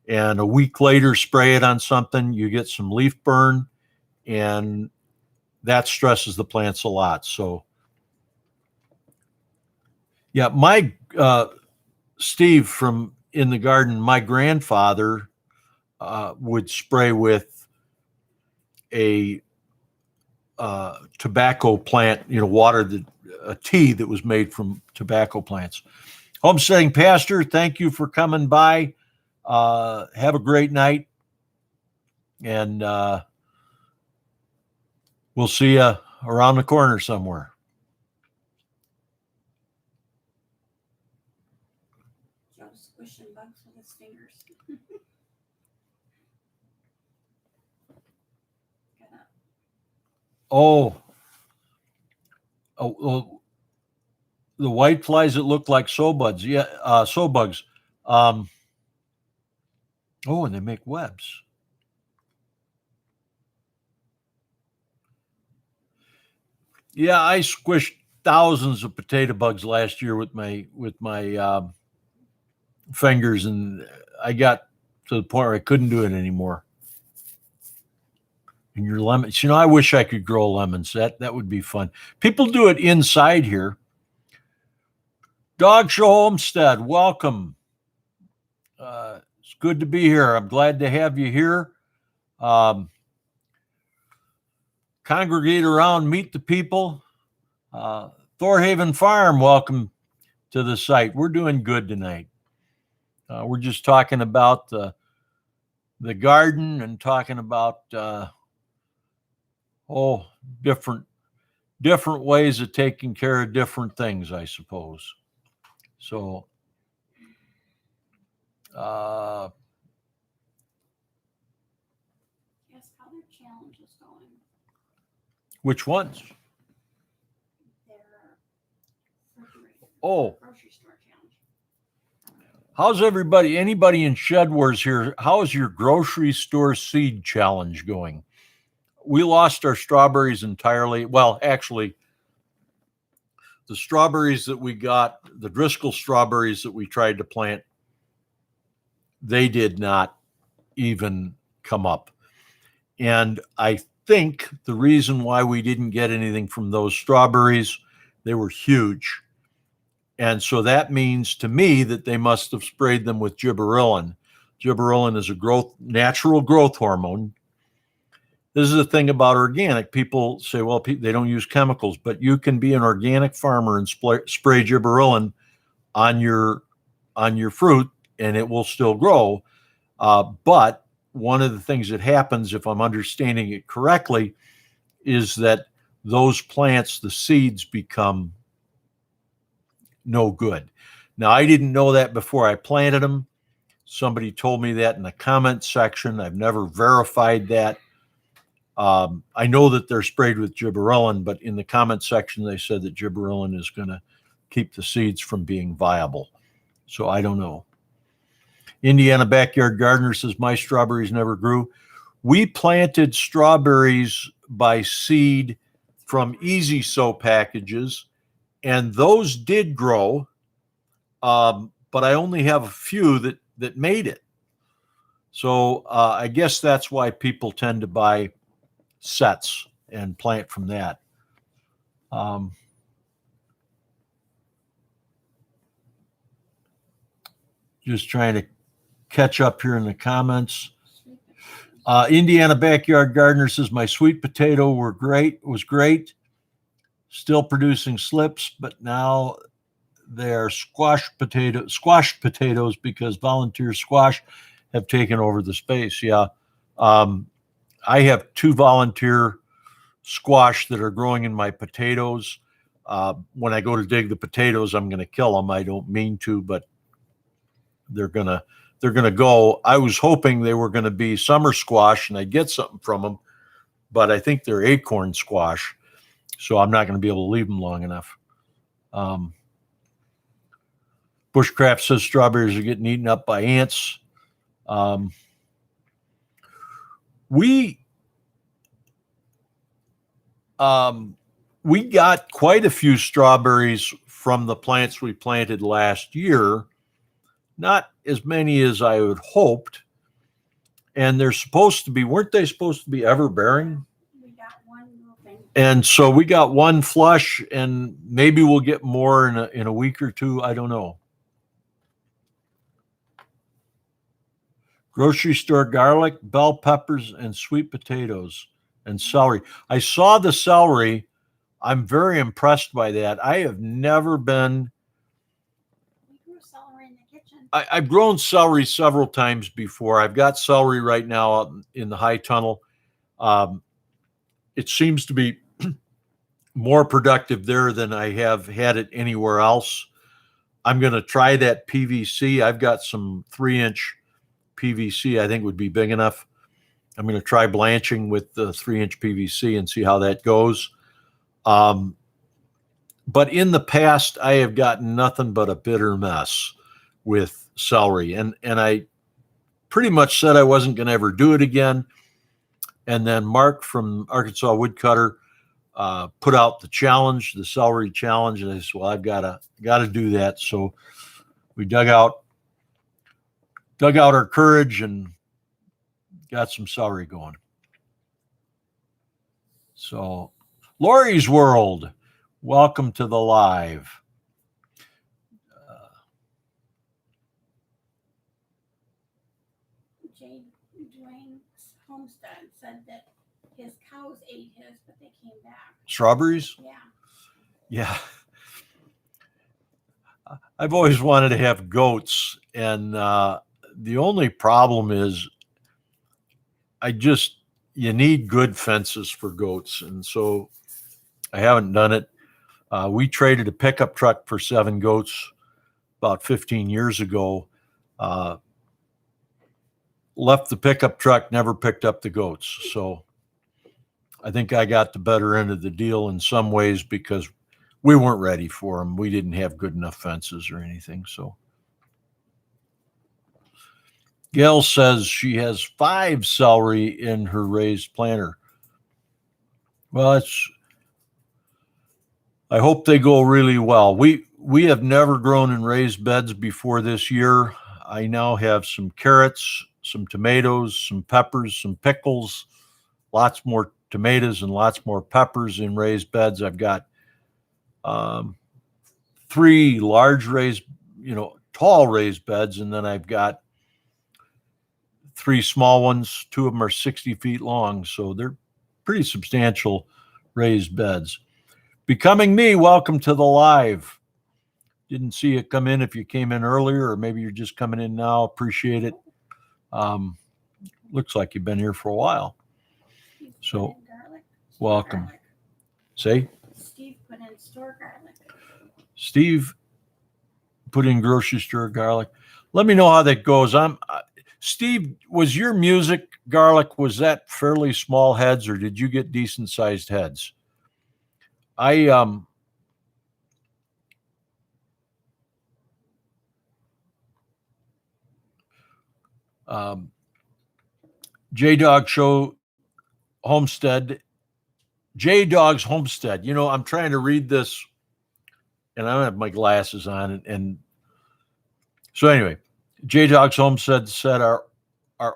and a week later spray it on something, you get some leaf burn, and that stresses the plants a lot. So, yeah, Steve from In the Garden, my grandfather would spray with a tobacco plant, water a tea that was made from tobacco plants. Homesteading Pastor, thank you for coming by. Have a great night, and we'll see you around the corner somewhere. Joe's squishing bugs with his fingers. Oh, the white flies that look like sow bugs. Yeah, sow bugs. Oh, and they make webs. Yeah, I squished thousands of potato bugs last year with my fingers, and I got to the point where I couldn't do it anymore. And your lemons, I wish I could grow lemons. That would be fun. People do it inside here. Dog Show Homestead, welcome. It's good to be here. I'm glad to have you here. Congregate around, meet the people. Thorhaven Farm, welcome to the site. We're doing good tonight. We're just talking about the garden and talking about different ways of taking care of different things, I suppose. So Yes, how their challenge is going. which ones? Their refrigerator. Oh, Grocery store challenge. how's anybody in Shed Wars here? How is your grocery store seed challenge going? We lost our strawberries entirely. Well, actually, the strawberries that we got, the Driscoll strawberries that we tried to plant, they did not even come up. And I think the reason why we didn't get anything from those strawberries, they were huge. And so that means to me that they must have sprayed them with gibberellin. Gibberellin is a natural growth hormone. This is the thing about organic. People say, well, they don't use chemicals, but you can be an organic farmer and spray gibberellin on your fruit, and it will still grow. But one of the things that happens, if I'm understanding it correctly, is that those plants, the seeds, become no good. Now, I didn't know that before I planted them. Somebody told me that in the comment section. I've never verified that. I know that they're sprayed with gibberellin, but in the comment section, they said that gibberellin is going to keep the seeds from being viable. So I don't know. Indiana Backyard Gardener says, my strawberries never grew. We planted strawberries by seed from Easy Sow packages, and those did grow, but I only have a few that made it. So I guess that's why people tend to buy sets and plant from that. Just trying to catch up here in the comments. Indiana Backyard Gardener says, my sweet potato was great. Still producing slips, but now they're squashed potatoes because volunteer squash have taken over the space. Yeah. I have 2 volunteer squash that are growing in my potatoes. When I go to dig the potatoes, I'm going to kill them. I don't mean to, but they're going to go. I was hoping they were going to be summer squash and I'd get something from them, but I think they're acorn squash. So I'm not going to be able to leave them long enough. Bushcraft says strawberries are getting eaten up by ants. We got quite a few strawberries from the plants we planted last year. Not as many as I had hoped. And they're supposed to be, weren't they supposed to be ever-bearing? We got one grouping. And so we got one flush, and maybe we'll get more in a week or two. I don't know. Grocery store garlic, bell peppers, and sweet potatoes, and celery. I saw the celery. I'm very impressed by that. I have never been. We grew celery in the kitchen. I've grown celery several times before. I've got celery right now out in the high tunnel. It seems to be more productive there than I have had it anywhere else. I'm going to try that PVC. I've got some 3-inch PVC I think would be big enough. I'm going to try blanching with the 3-inch PVC and see how that goes. But in the past, I have gotten nothing but a bitter mess with celery. And I pretty much said I wasn't going to ever do it again. And then Mark from Arkansas Woodcutter put out the challenge, the celery challenge. And I said, well, I've got to do that. So we dug out our courage and got some celery going. So, Lori's World, welcome to the live. Jay Dwayne's homestead said that his cows ate his, but they came back. Strawberries? Yeah. Yeah. I've always wanted to have goats, and the only problem is you need good fences for goats, and so I haven't done it. We traded a pickup truck for 7 goats about 15 years ago. Left the pickup truck, never picked up the goats. So I think I got the better end of the deal in some ways because we weren't ready for them. We didn't have good enough fences or anything. So Gail says she has 5 celery in her raised planter. Well, I hope they go really well. We have never grown in raised beds before this year. I now have some carrots, some tomatoes, some peppers, some pickles, lots more tomatoes and lots more peppers in raised beds. I've got 3 large raised, tall raised beds, and then I've got 3 small ones. 2 of them are 60 feet long, so they're pretty substantial raised beds. Becoming Me, welcome to the live. Didn't see it come in if you came in earlier, or maybe you're just coming in now. Appreciate it. Looks like you've been here for a while. Steve put So, in garlic, store welcome. garlic. Say, Steve put in store garlic. Steve put in grocery store garlic. Let me know how that goes. Steve, was your music garlic, was that fairly small heads, or did you get decent sized heads? J-Dog Show Homestead, J-Dog's Homestead. You know, I'm trying to read this and I don't have my glasses on. And so anyway, J-Dog's Homestead said our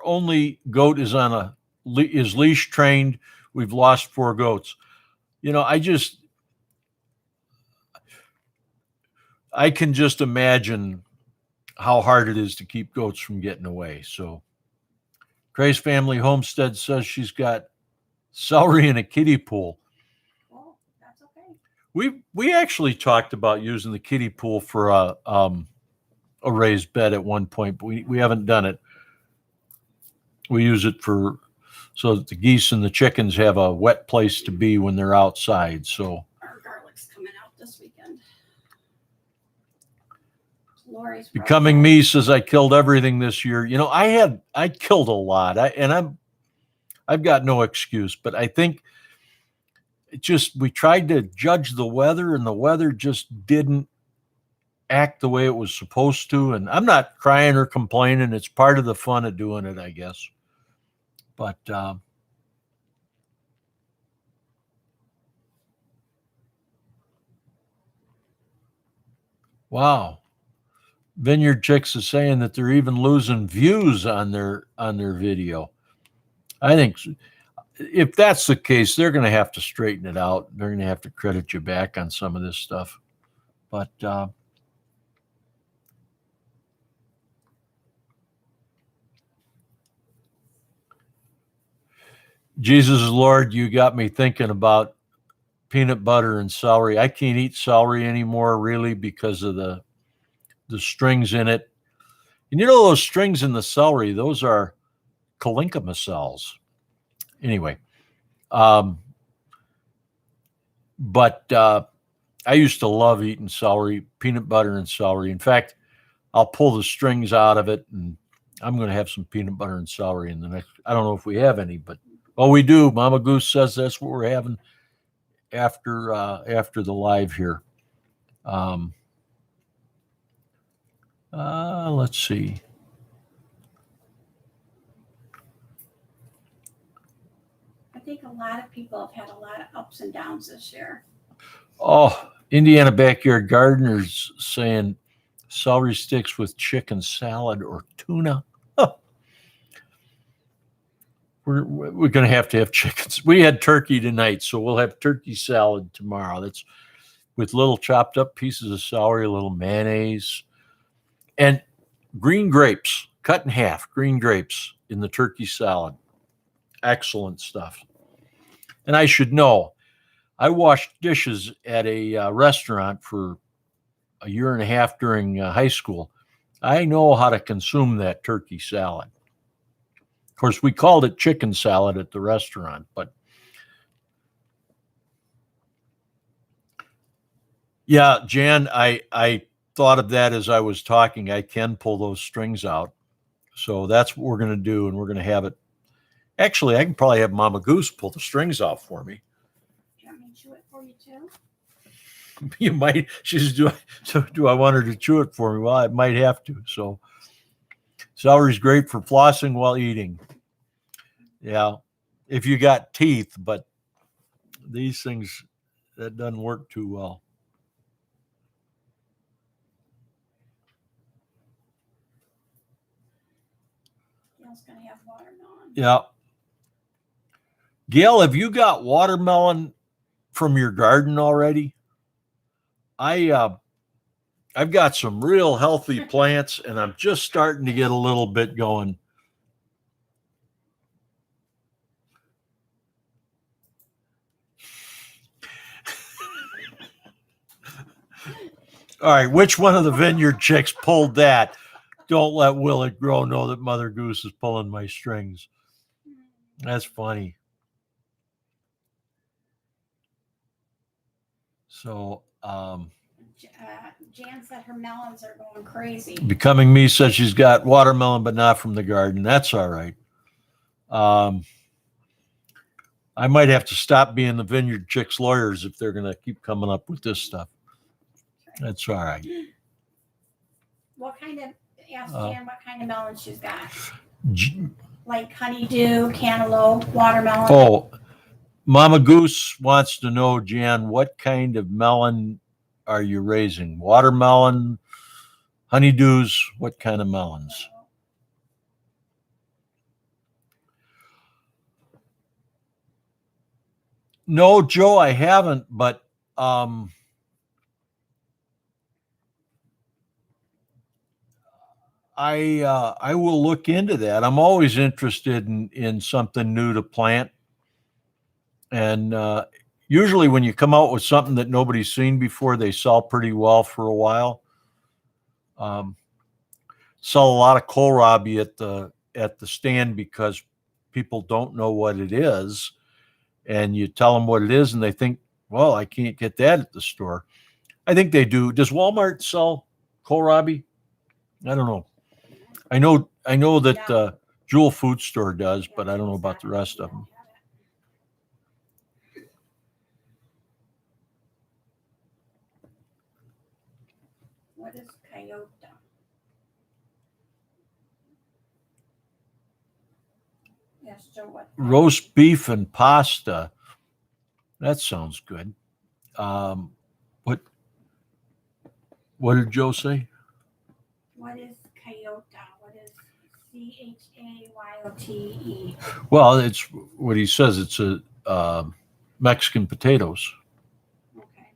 only goat is is leash trained. We've lost 4 goats. You know, I can just imagine how hard it is to keep goats from getting away. So Grace Family Homestead says she's got celery in a kiddie pool. Oh, that's okay. We actually talked about using the kiddie pool for a raised bed at one point, but we haven't done it. We use it so that the geese and the chickens have a wet place to be when they're outside. So Our garlic's coming out this weekend. Lori's Becoming Me says I killed everything this year. You know, I killed a lot. I've got no excuse, but I think we tried to judge the weather and the weather just didn't act the way it was supposed to. And I'm not crying or complaining. It's part of the fun of doing it, I guess. But wow. Vineyard Chicks is saying that they're even losing views on their video. I think if that's the case, they're going to have to straighten it out. They're going to have to credit you back on some of this stuff. But Jesus is Lord, you got me thinking about peanut butter and celery. I can't eat celery anymore, really, because of the strings in it. And you know those strings in the celery, those are Kalinka cells. Anyway, but I used to love eating celery, peanut butter and celery. In fact, I'll pull the strings out of it, and I'm going to have some peanut butter and celery in the next. I don't know if we have any, but we do. Mama Goose says that's what we're having after the live here. Let's see. I think a lot of people have had a lot of ups and downs this year. Oh, Indiana Backyard Gardeners saying celery sticks with chicken salad or tuna. Oh. We're going to have chickens. We had turkey tonight, so we'll have turkey salad tomorrow. That's with little chopped up pieces of celery, a little mayonnaise, and green grapes, cut in half, green grapes in the turkey salad. Excellent stuff. And I should know, I washed dishes at a restaurant for a year and a half during high school. I know how to consume that turkey salad. Of course, we called it chicken salad at the restaurant, but yeah, Jan, I thought of that as I was talking. I can pull those strings out. So that's what we're going to do, and we're going to have it. Actually, I can probably have Mama Goose pull the strings out for me. Do you want me to chew it for you too? You might. She says, do I want her to chew it for me? Well, I might have to. So celery's great for flossing while eating. Yeah, if you got teeth, but these things, that doesn't work too well. Gail's going to have watermelon. Yeah. Gail, have you got watermelon from your garden already? I've got some real healthy plants, and I'm just starting to get a little bit going. All right, which one of the vineyard chicks pulled that? Don't let Will It Grow know that Mother Goose is pulling my strings. That's funny. So, Jan said her melons are going crazy. Becoming Me says she's got watermelon, but not from the garden. That's all right. I might have to stop being the vineyard chicks lawyers if they're going to keep coming up with this stuff. That's all right. Ask Jan what kind of melon she's got. J- Like honeydew, cantaloupe, watermelon. Oh, Mama Goose wants to know, Jan, what kind of melon are you raising? Watermelon, honeydews, what kind of melons? No, Joe, I haven't, but I will look into that. I'm always interested in something new to plant. And usually when you come out with something that nobody's seen before, they sell pretty well for a while. Sell a lot of kohlrabi at the stand because people don't know what it is. And you tell them what it is and they think, well, I can't get that at the store. I think they do. Does Walmart sell kohlrabi? I don't know. I know that Jewel Food Store does, but I don't know about the rest of them. What is cayota? Yes, Joe, what? Roast beef and pasta. That sounds good. What did Joe say? What is cayota? What is CHAYOTE? Well, it's what he says. It's a Mexican potatoes. Okay.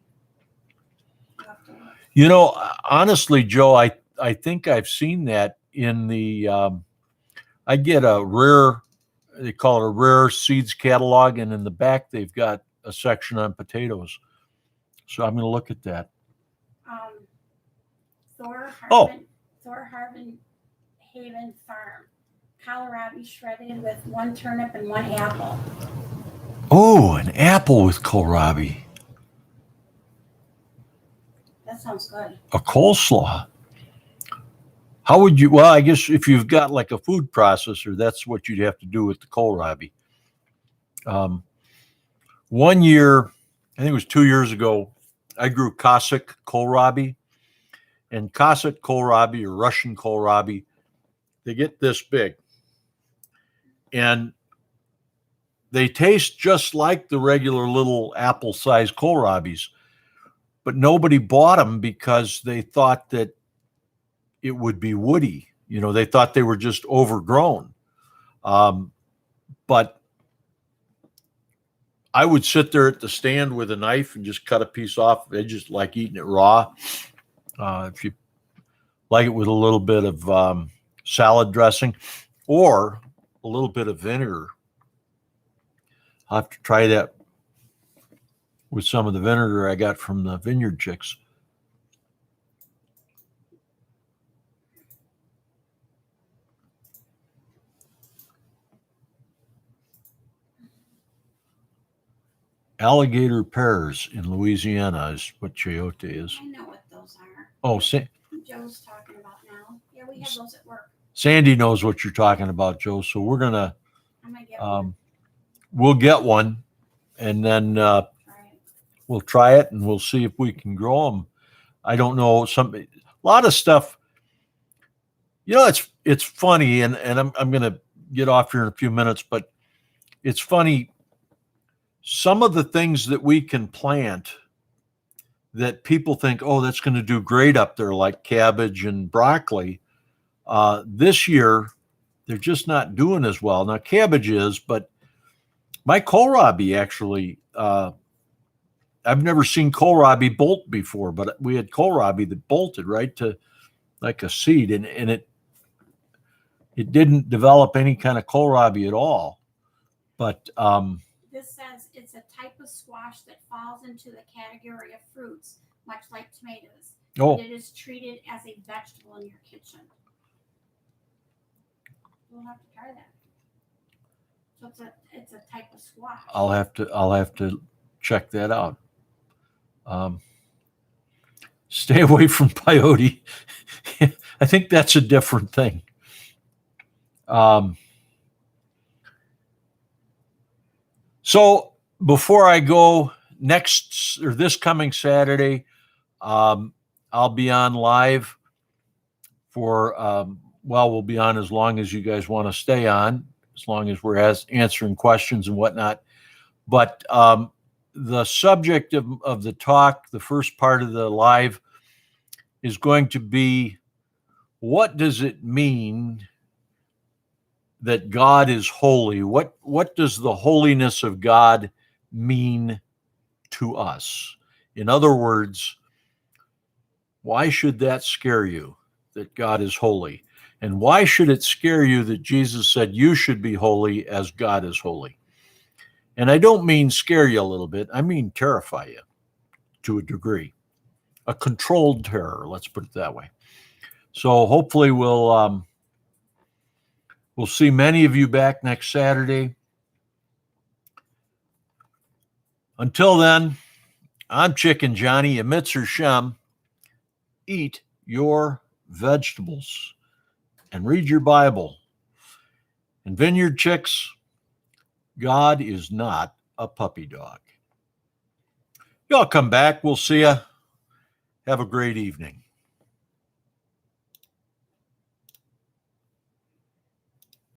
You know, honestly, Joe, I think I've seen that in the. I get a rare. They call it a rare seeds catalog, and in the back they've got a section on potatoes. So I'm going to look at that. Thor Harvin Haven Farm. Kohlrabi shredded with 1 turnip and 1 apple. Oh, an apple with kohlrabi. That sounds good. A coleslaw. How would you? Well, I guess if you've got like a food processor, that's what you'd have to do with the kohlrabi. One year, I think it was 2 years ago, I grew Cossack kohlrabi. And Cossack kohlrabi or Russian kohlrabi, they get this big. And they taste just like the regular little apple-sized kohlrabis. But nobody bought them because they thought that it would be woody. You know, they thought they were just overgrown. But I would sit there at the stand with a knife and just cut a piece off. I just like eating it raw. If you like it with a little bit of salad dressing or a little bit of vinegar. I'll have to try that with some of the vinegar I got from the vineyard chicks. Alligator pears in Louisiana is what chayote is. I know what those are. Oh, Joe's talking about now. Yeah, we have those at work. Sandy knows what you're talking about, Joe. So we're gonna, we'll get one, and then we'll try it, and we'll see if we can grow them. I don't know, a lot of stuff. You know, it's funny, and I'm gonna get off here in a few minutes, but it's funny. Some of the things that we can plant that people think, oh, that's going to do great up there, like cabbage and broccoli. This year, they're just not doing as well. Now, cabbage is, but my kohlrabi actually, I've never seen kohlrabi bolt before, but we had kohlrabi that bolted right to like a seed, and it didn't develop any kind of kohlrabi at all. But this says it's a type of squash that falls into the category of fruits, much like tomatoes. Oh, It is treated as a vegetable in your kitchen. We'll have to try that. So it's a type of squash. I'll have to check that out. Stay away from peyote. I think that's a different thing. So before I go this coming Saturday, I'll be on live for, we'll be on as long as you guys want to stay on, as long as we're answering questions and whatnot. But the subject of the talk, the first part of the live, is going to be, what does it mean that God is holy? What does the holiness of God mean to us? In other words, why should that scare you, that God is holy? And why should it scare you that Jesus said you should be holy as God is holy? And I don't mean scare you a little bit. I mean terrify you to a degree. A controlled terror, let's put it that way. So hopefully we'll see many of you back next Saturday. Until then, I'm Chicken Johnny, Emitzer Shem. Eat your vegetables and read your Bible. And Vineyard Chicks, God is not a puppy dog. Y'all come back. We'll see you. Have a great evening.